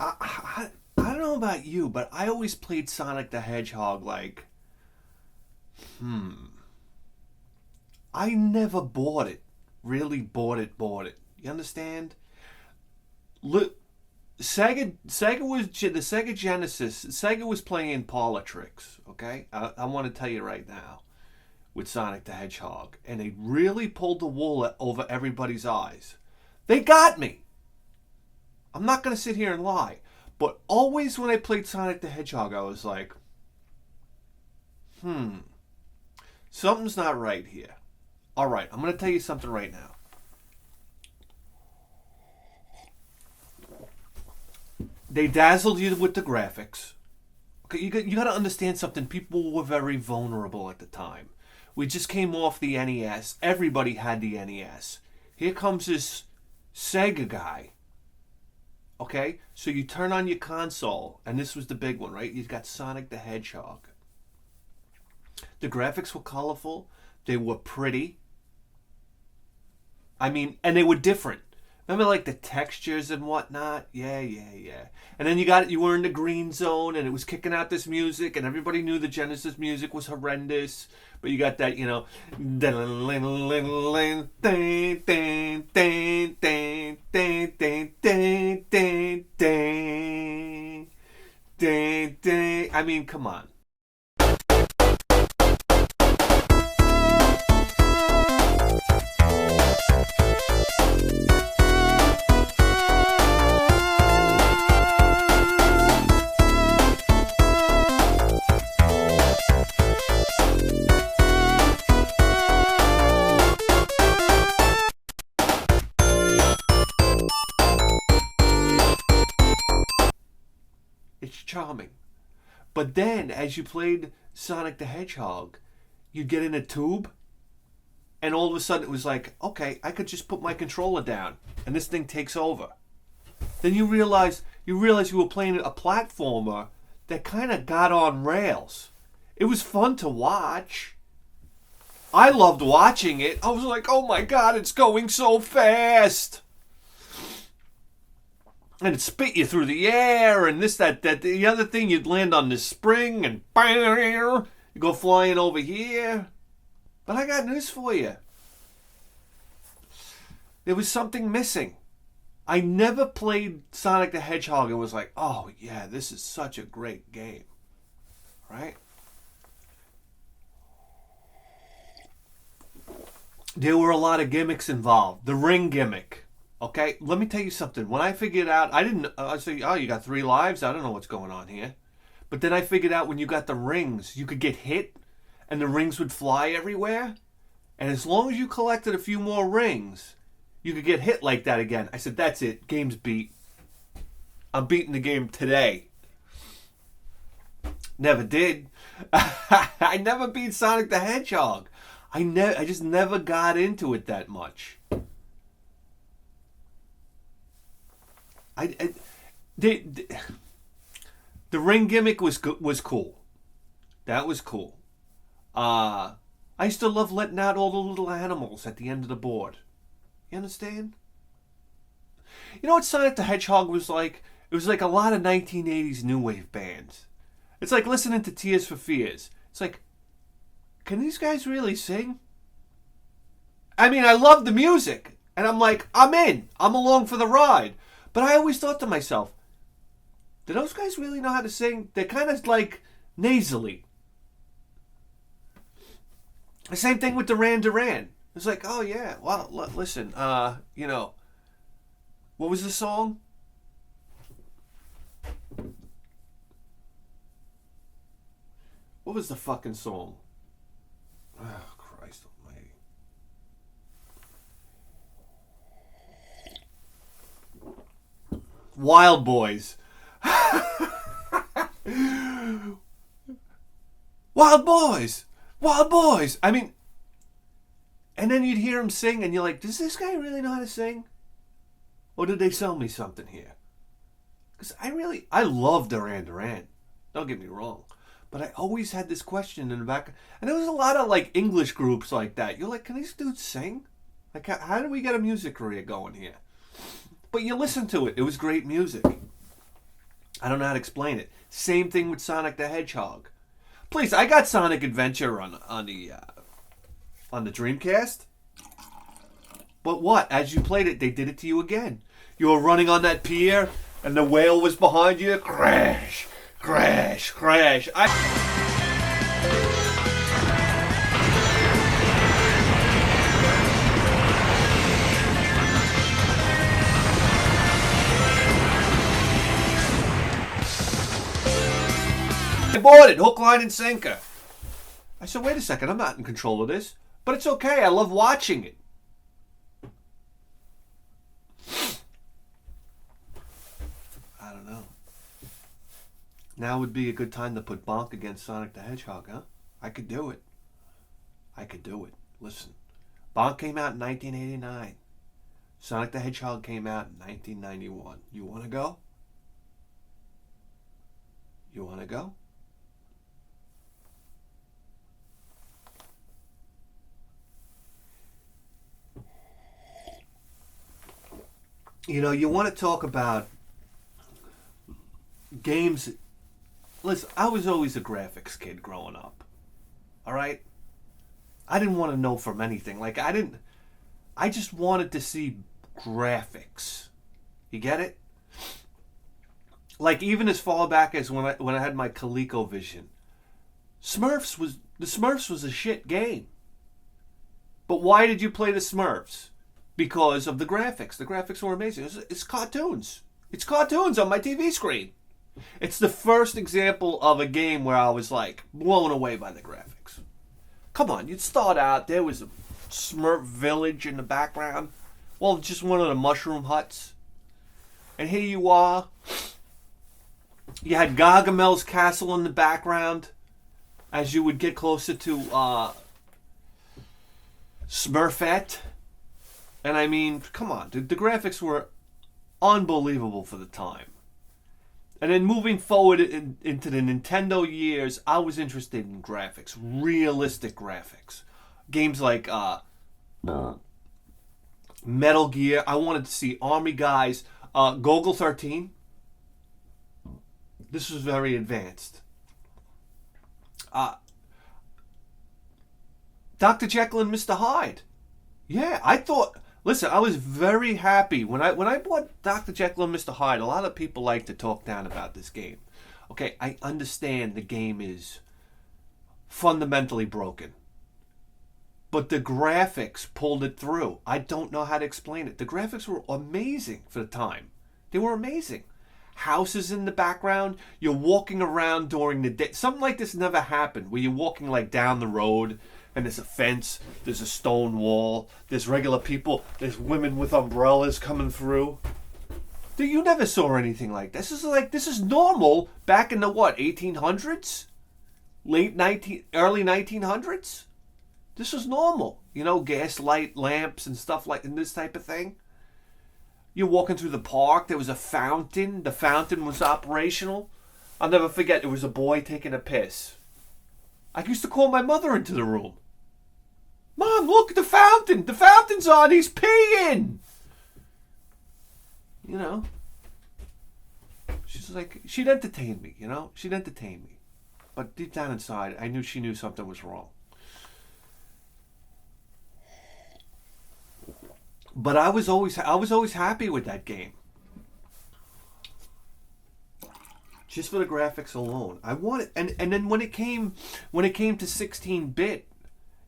I don't know about you, but I always played Sonic the Hedgehog like, I never bought it. Really bought it. You understand? Look, Sega was the Sega Genesis. Sega was playing parlor tricks. Okay, I want to tell you right now with Sonic the Hedgehog, and they really pulled the wool over everybody's eyes. They got me. I'm not gonna sit here and lie, but always when I played Sonic the Hedgehog, I was like, something's not right here. All right, I'm gonna tell you something right now. They dazzled you with the graphics. Okay, you got to understand something. People were very vulnerable at the time. We just came off the NES. Everybody had the NES. Here comes this Sega guy. Okay, so you turn on your console, and this was the big one, right? You've got Sonic the Hedgehog. The graphics were colorful. They were pretty. I mean, and they were different. Remember, like, the textures and whatnot? Yeah. And then you were in the green zone, and it was kicking out this music, and everybody knew the Genesis music was horrendous. But you got that, I mean, come on. It's charming. But then, as you played Sonic the Hedgehog, you'd get in a tube, and all of a sudden it was like, okay, I could just put my controller down, and this thing takes over. Then you realize you were playing a platformer that kind of got on rails. It was fun to watch. I loved watching it. I was like, oh my God, it's going so fast. And it spit you through the air, and this, that. The other thing, you'd land on this spring, and you go flying over here. But I got news for you. There was something missing. I never played Sonic the Hedgehog and was like, oh yeah, this is such a great game. Right? There were a lot of gimmicks involved. The ring gimmick. Okay, let me tell you something. When I figured out, I said, oh, you got 3 lives? I don't know what's going on here. But then I figured out when you got the rings, you could get hit, and the rings would fly everywhere. And as long as you collected a few more rings, you could get hit like that again. I said, that's it. Game's beat. I'm beating the game today. Never did. I never beat Sonic the Hedgehog. I just never got into it that much. The ring gimmick was cool. That was cool. I used to love letting out all the little animals at the end of the board. You understand? You know what Sonic the Hedgehog was like? It was like a lot of 1980s new wave bands. It's like listening to Tears for Fears. It's like, can these guys really sing? I mean, I love the music. And I'm like, I'm in. I'm along for the ride. But I always thought to myself, do those guys really know how to sing? They're kind of like nasally. The same thing with Duran Duran. It's like, oh yeah, well, listen, what was the song? What was the fucking song? Oh, Christ almighty. Wild Boys. Wild Boys. Wild Boys. I mean, and then you'd hear him sing and you're like, does this guy really know how to sing? Or did they sell me something here? Because I love Duran Duran. Don't get me wrong. But I always had this question in the back. And there was a lot of like English groups like that. You're like, can these dudes sing? Like, how do we get a music career going here? But you listen to it. It was great music. I don't know how to explain it. Same thing with Sonic the Hedgehog. Please, I got Sonic Adventure on the Dreamcast. But what? As you played it, they did it to you again. You were running on that pier, and the whale was behind you. Crash, crash, crash. I bought it, hook, line, and sinker. I said, wait a second, I'm not in control of this. But it's okay, I love watching it. I don't know. Now would be a good time to put Bonk against Sonic the Hedgehog, huh? I could do it. I could do it. Listen, Bonk came out in 1989. Sonic the Hedgehog came out in 1991. You want to go? You want to go? You know, you want to talk about games. Listen, I was always a graphics kid growing up. All right? I didn't want to know from anything. I just wanted to see graphics. You get it? Like, even as far back as when I had my ColecoVision. The Smurfs was a shit game. But why did you play the Smurfs? Because of the graphics. The graphics were amazing. It's cartoons. It's cartoons on my TV screen. It's the first example of a game where I was like blown away by the graphics. Come on, you'd start out, there was a Smurf village in the background. Well, just one of the mushroom huts. And here you are. You had Gargamel's castle in the background as you would get closer to Smurfette. And I mean, come on, the graphics were unbelievable for the time. And then moving forward into the Nintendo years, I was interested in graphics, realistic graphics. Games like Metal Gear. I wanted to see Army guys. Gogol 13. This was very advanced. Dr. Jekyll and Mr. Hyde. Yeah, I thought... Listen, I was very happy when I bought Dr. Jekyll and Mr. Hyde. A lot of people like to talk down about this game. Okay, I understand the game is fundamentally broken. But the graphics pulled it through. I don't know how to explain it. The graphics were amazing for the time. They were amazing. Houses in the background. You're walking around during the day. Something like this never happened, where you're walking like down the road and there's a fence, there's a stone wall, there's regular people, there's women with umbrellas coming through. You never saw anything like this. This is normal back in the 1800s? Early 1900s? This was normal. You know, gaslight lamps and stuff like and this type of thing. You're walking through the park, there was a fountain. The fountain was operational. I'll never forget, there was a boy taking a piss. I used to call my mother into the room. Mom, look at the fountain. The fountain's on. He's peeing. You know. She's like, she'd entertain me, you know. She'd entertain me. But deep down inside, I knew she knew something was wrong. But I was always happy with that game. Just for the graphics alone. I wanted and then when it came to 16-bit,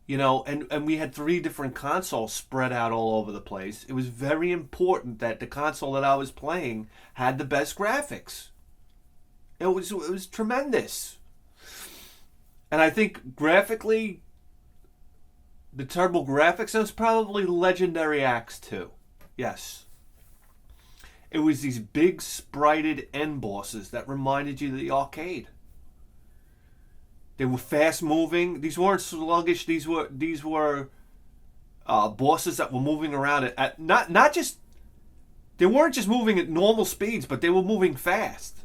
you know, and we had 3 different consoles spread out all over the place, it was very important that the console that I was playing had the best graphics. It was tremendous. And I think graphically, the Turbo Graphics, was probably Legendary Axe 2. Yes. It was these big sprited end bosses that reminded you of the arcade. They were fast moving. These weren't sluggish. These were bosses that were moving around at not just. They weren't just moving at normal speeds, but they were moving fast.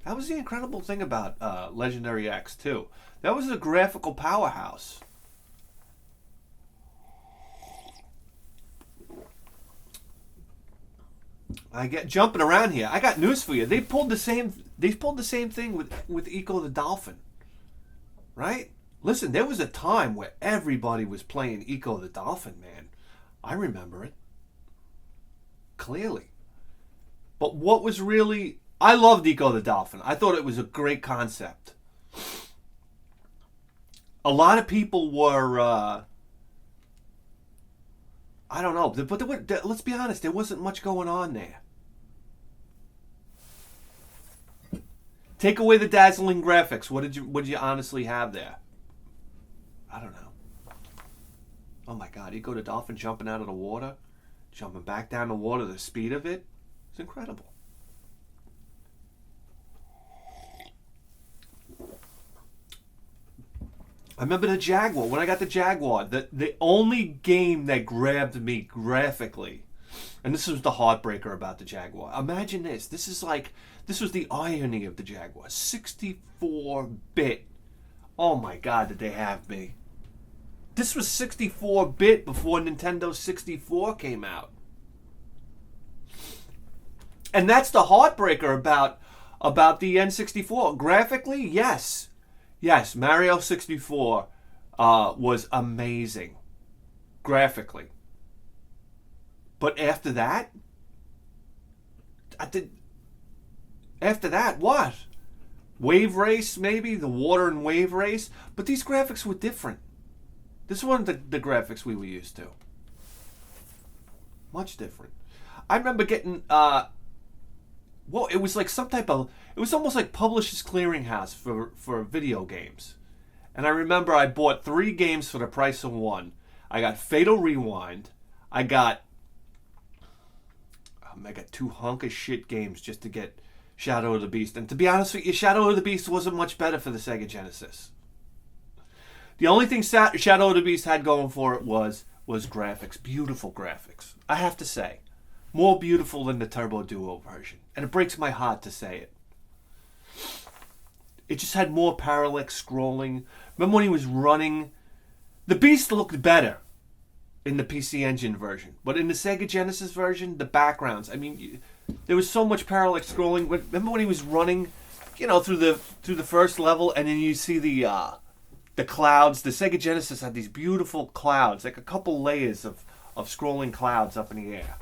That was the incredible thing about Legendary Axe 2. That was a graphical powerhouse. I get jumping around here. I got news for you. They pulled the same. They pulled the same thing with Ecco the Dolphin, right? Listen, there was a time where everybody was playing Ecco the Dolphin, man. I remember it clearly. But what was really... I loved Ecco the Dolphin. I thought it was a great concept. A lot of people were... I don't know. But let's be honest. There wasn't much going on there. Take away the dazzling graphics. What did you honestly have there? I don't know. Oh my God. Ecco the Dolphin jumping out of the water. Jumping back down the water. The speed of it. It's incredible. I remember the Jaguar. When I got the Jaguar, the only game that grabbed me graphically, and this was the heartbreaker about the Jaguar. Imagine this. This was the irony of the Jaguar. 64-bit. Oh my God, did they have me. This was 64-bit before Nintendo 64 came out. And that's the heartbreaker about the N64. Graphically, yes. Yes, Mario 64 was amazing. Graphically. But after that? After that, what? Wave Race, maybe? The Water and Wave Race? But these graphics were different. This wasn't the graphics we were used to. Much different. I remember getting... well, it was like some type of... It was almost like Publishers Clearinghouse for video games. And I remember I bought 3 games for the price of 1. I got Fatal Rewind. I got 2 hunk of shit games just to get Shadow of the Beast. And to be honest with you, Shadow of the Beast wasn't much better for the Sega Genesis. The only thing Shadow of the Beast had going for it was graphics. Beautiful graphics. I have to say. More beautiful than the Turbo Duo version. And it breaks my heart to say it. It just had more parallax scrolling. Remember when he was running? The Beast looked better in the PC Engine version. But in the Sega Genesis version, the backgrounds, I mean, there was so much parallax scrolling. Remember when he was running, through the first level, and then you see the clouds. The Sega Genesis had these beautiful clouds, like a couple layers of scrolling clouds up in the air.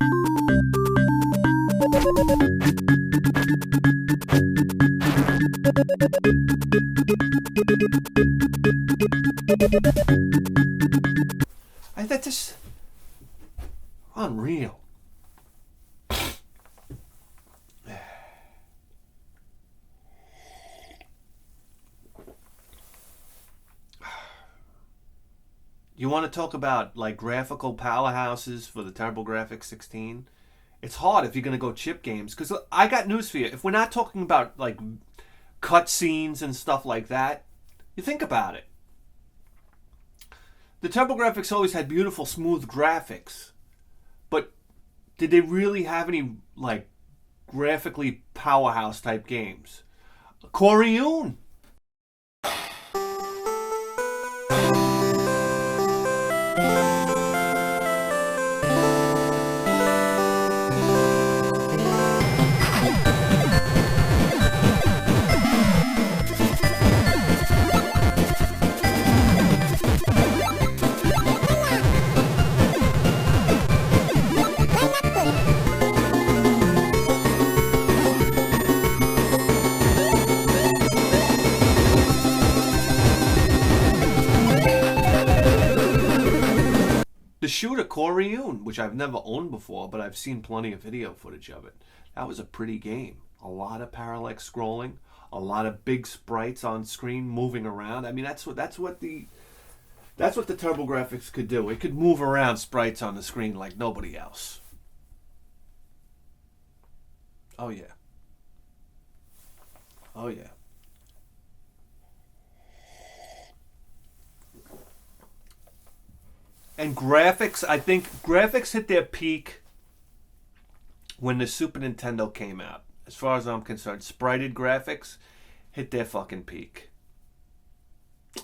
I thought this unreal. You want to talk about like graphical powerhouses for the TurboGrafx 16? It's hard if you're going to go chip games, because I got news for you. If we're not talking about like cutscenes and stuff like that, you think about it. The TurboGrafx always had beautiful, smooth graphics, but did they really have any like graphically powerhouse type games? Corioon. The shooter Corioon, which I've never owned before, but I've seen plenty of video footage of it. That was a pretty game. A lot of parallax scrolling, a lot of big sprites on screen moving around. I mean, that's what the TurboGrafx could do. It could move around sprites on the screen like nobody else. Oh yeah. Oh yeah. And graphics, I think graphics hit their peak when the Super Nintendo came out. As far as I'm concerned, sprited graphics hit their fucking peak.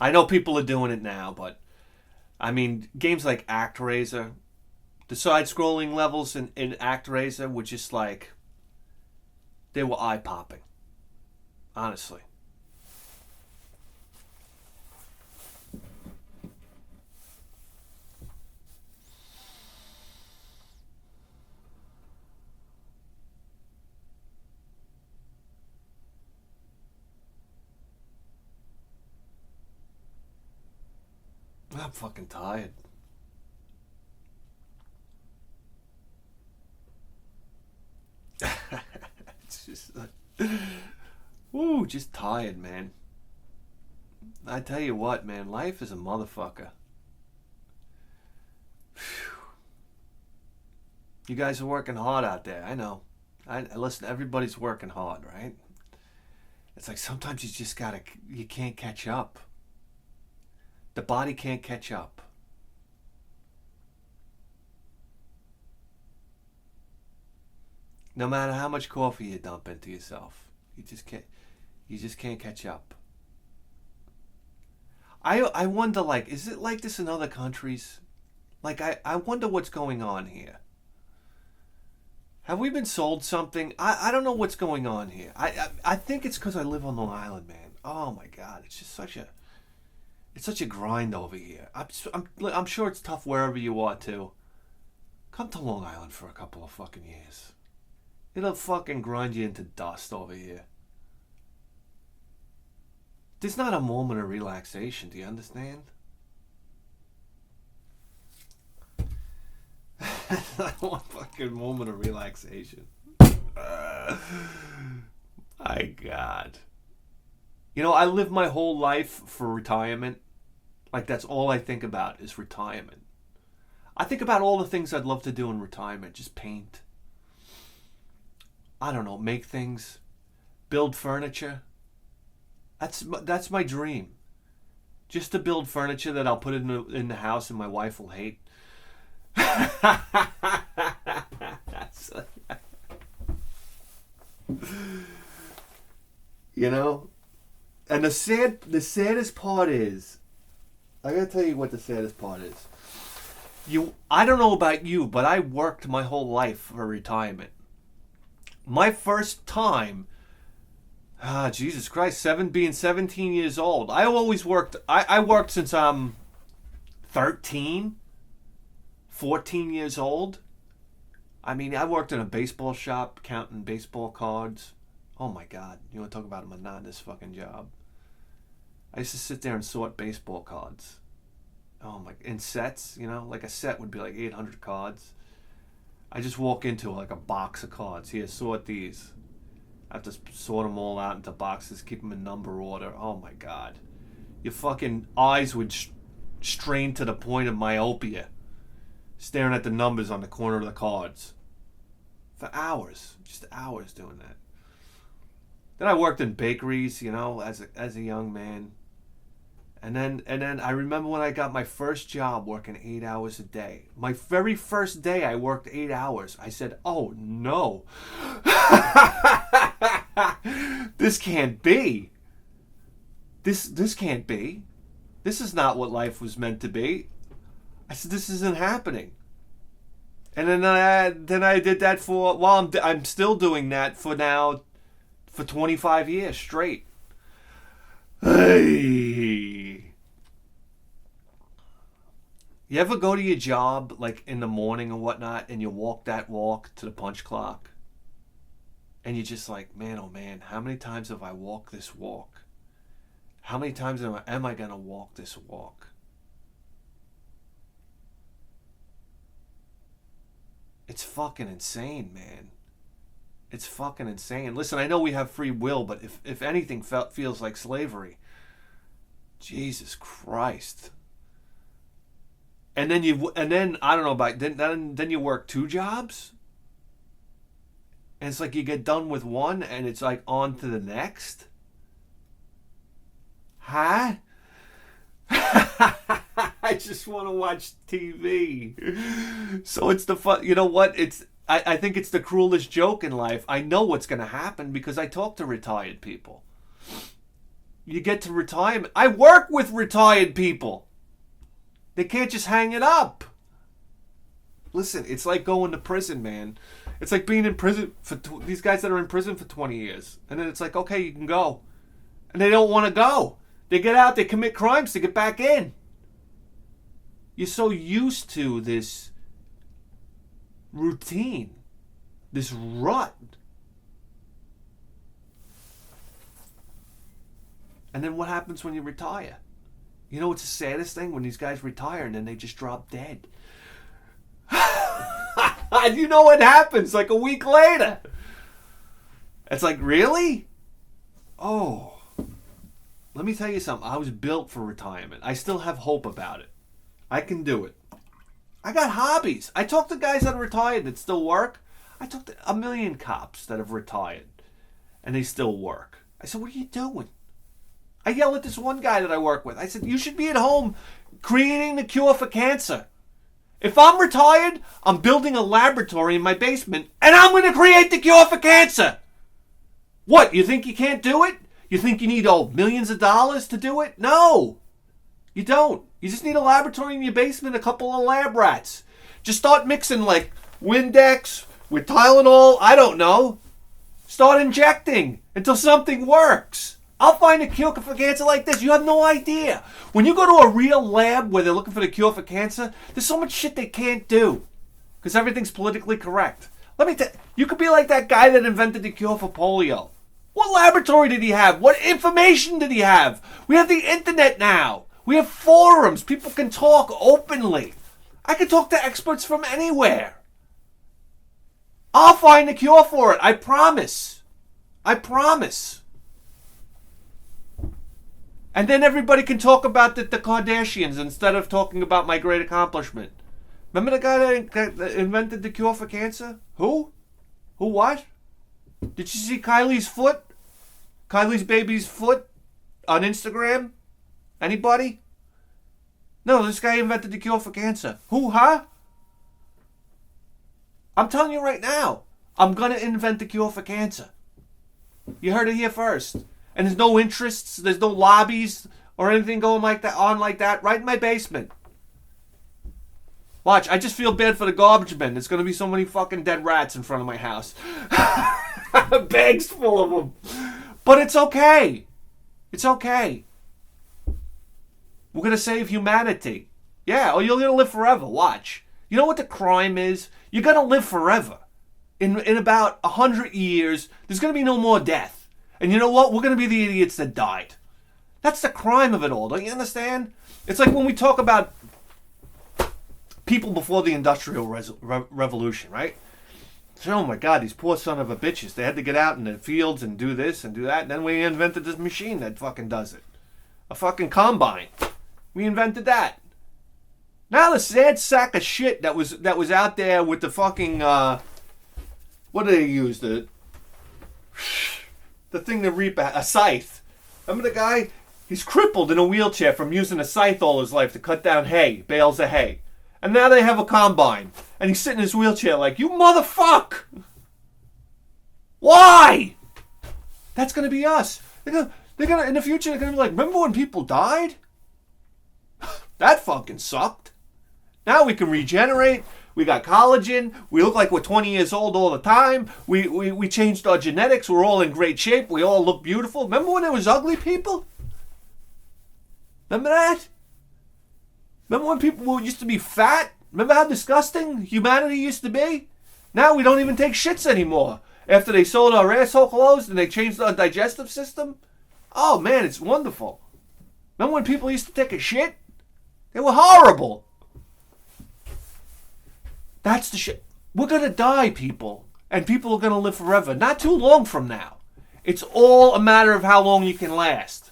I know people are doing it now, but I mean, games like ActRaiser, the side-scrolling levels in ActRaiser were just like They were eye-popping. Honestly. I'm fucking tired. It's just like, woo, just tired, man. I tell you what, man, life is a motherfucker. Whew. You guys are working hard out there. I know. I listen. Everybody's working hard, right? It's like sometimes you can't catch up. The body can't catch up. No matter how much coffee you dump into yourself, you just can't catch up. I wonder, like, is it like this in other countries? Like, I wonder what's going on here. Have we been sold something? I don't know what's going on here. I think it's because I live on Long Island, man. Oh my God, it's just such a grind over here. I'm sure it's tough wherever you are too. Come to Long Island for a couple of fucking years. It'll fucking grind you into dust over here. There's not a moment of relaxation, do you understand? Not one fucking moment of relaxation. My God. You know, I live my whole life for retirement. Like, that's all I think about is retirement. I think about all the things I'd love to do in retirement. Just paint. I don't know, make things. Build furniture. That's my dream. Just to build furniture that I'll put in the house and my wife will hate. You know? And the saddest part is, I gotta tell you what the saddest part is. I don't know about you, but I worked my whole life for retirement. My first time, Jesus Christ, being 17 years old. I always worked, I worked since I'm 13, 14 years old. I mean, I worked in a baseball shop counting baseball cards. Oh my God, you want to talk about a monotonous fucking job. I used to sit there and sort baseball cards. Oh my, in sets, you know, like a set would be like 800 cards. I just walk into like a box of cards. Here, sort these. I have to sort them all out into boxes, keep them in number order. Oh my God. Your fucking eyes would strain to the point of myopia, staring at the numbers on the corner of the cards. For hours. Just hours doing that. Then I worked in bakeries, you know, as a young man. And then I remember when I got my first job working 8 hours a day. My very first day I worked 8 hours. I said, oh no. This can't be. This can't be. This is not what life was meant to be. I said, this isn't happening. And then I did that I'm still doing that for 25 years straight. Hey. You ever go to your job like in the morning or whatnot and you walk that walk to the punch clock and you're just like, man, oh man, how many times have I walked this walk? How many times am I gonna walk this walk? It's fucking insane, man. It's fucking insane. Listen, I know we have free will, but if anything feels like slavery, Jesus Christ. And then I don't know about then you work 2 jobs, and it's like you get done with one, and it's like on to the next. Huh? I just want to watch TV. So it's the fun. You know what? I think it's the cruelest joke in life. I know what's going to happen because I talk to retired people. You get to retirement. I work with retired people. They can't just hang it up. Listen, it's like going to prison, man. It's like being in prison for these guys that are in prison for 20 years. And then it's like, okay, you can go. And they don't want to go. They get out, they commit crimes to get back in. You're so used to this routine, this rut. And then what happens when you retire? You know what's the saddest thing? When these guys retire and then they just drop dead. You know what happens like a week later? It's like, really? Oh. Let me tell you something. I was built for retirement. I still have hope about it. I can do it. I got hobbies. I talk to guys that are retired that still work. I talk to a million cops that have retired and they still work. I said, what are you doing? I yell at this one guy that I work with. I said, you should be at home creating the cure for cancer. If I'm retired, I'm building a laboratory in my basement and I'm going to create the cure for cancer. What, you think you can't do it? You think you need millions of dollars to do it? No, you don't. You just need a laboratory in your basement, a couple of lab rats. Just start mixing like Windex with Tylenol. I don't know. Start injecting until something works. I'll find a cure for cancer like this. You have no idea. When you go to a real lab where they're looking for the cure for cancer, there's so much shit they can't do because everything's politically correct. Let me tell you, you could be like that guy that invented the cure for polio. What laboratory did he have? What information did he have? We have the internet now. We have forums. People can talk openly. I can talk to experts from anywhere. I'll find a cure for it. I promise. I promise. And then everybody can talk about the Kardashians instead of talking about my great accomplishment. Remember the guy that invented the cure for cancer? Who? Who what? Did you see Kylie's foot? Kylie's baby's foot on Instagram? Anybody? No, this guy invented the cure for cancer. Who, huh? I'm telling you right now, I'm going to invent the cure for cancer. You heard it here first. And there's no interests, there's no lobbies or anything going like that, right in my basement. Watch, I just feel bad for the garbage men. There's going to be so many fucking dead rats in front of my house. Bags full of them. But it's okay. It's okay. We're going to save humanity. Yeah, or you're going to live forever. Watch. You know what the crime is? You're going to live forever. In about 100 years, there's going to be no more death. And you know what? We're going to be the idiots that died. That's the crime of it all. Don't you understand? It's like when we talk about people before the Industrial Revolution, right? So, oh my God, these poor son of a bitches. They had to get out in the fields and do this and do that. And then we invented this machine that fucking does it. A fucking combine. We invented that. Now the sad sack of shit that was out there with the fucking, what do they use? The thing to reap a scythe. Remember the guy? He's crippled in a wheelchair from using a scythe all his life to cut down hay, bales of hay. And now they have a combine. And he's sitting in his wheelchair like, you motherfucker! Why? That's going to be us. They're gonna in the future, they're going to be like, remember when people died? That fucking sucked. Now we can regenerate. We got collagen. We look like we're 20 years old all the time. We changed our genetics. We're all in great shape. We all look beautiful. Remember when there was ugly people? Remember that? Remember when people used to be fat? Remember how disgusting humanity used to be? Now we don't even take shits anymore. After they sold our asshole closed and they changed our digestive system? Oh man, it's wonderful. Remember when people used to take a shit? They were horrible. That's the shit. We're going to die, people. And people are going to live forever. Not too long from now. It's all a matter of how long you can last.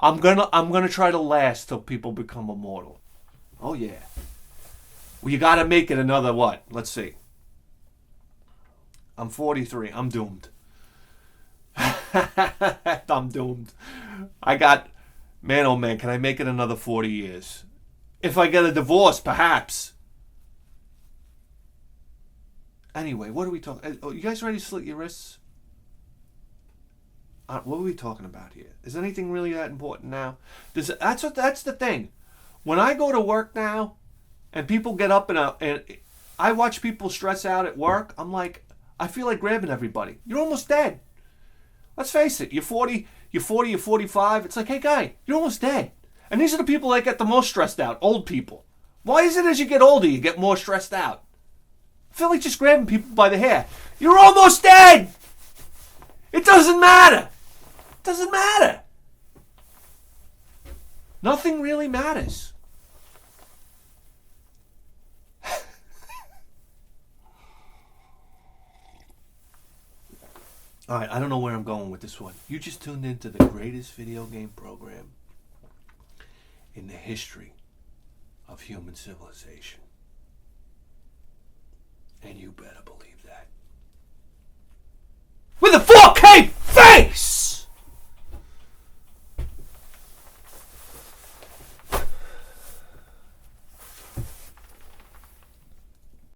I'm gonna try to last till people become immortal. Oh yeah. Well, you got to make it another what? Let's see. I'm 43. I'm doomed. I'm doomed. I got, man, oh man, can I make it another 40 years? If I get a divorce, perhaps. Anyway, what are we talking? Oh, you guys ready to slit your wrists? What are we talking about here? Is anything really that important now? That's the thing. When I go to work now, and people get up and I watch people stress out at work, I'm like, I feel like grabbing everybody. You're almost dead. Let's face it. You're 40, you're 45. It's like, hey, guy, you're almost dead. And these are the people that get the most stressed out. Old people. Why is it as you get older, you get more stressed out? I feel like just grabbing people by the hair. You're almost dead. It doesn't matter. It doesn't matter. Nothing really matters. Alright, I don't know where I'm going with this one. You just tuned into the greatest video game program in the history of human civilization. And you better believe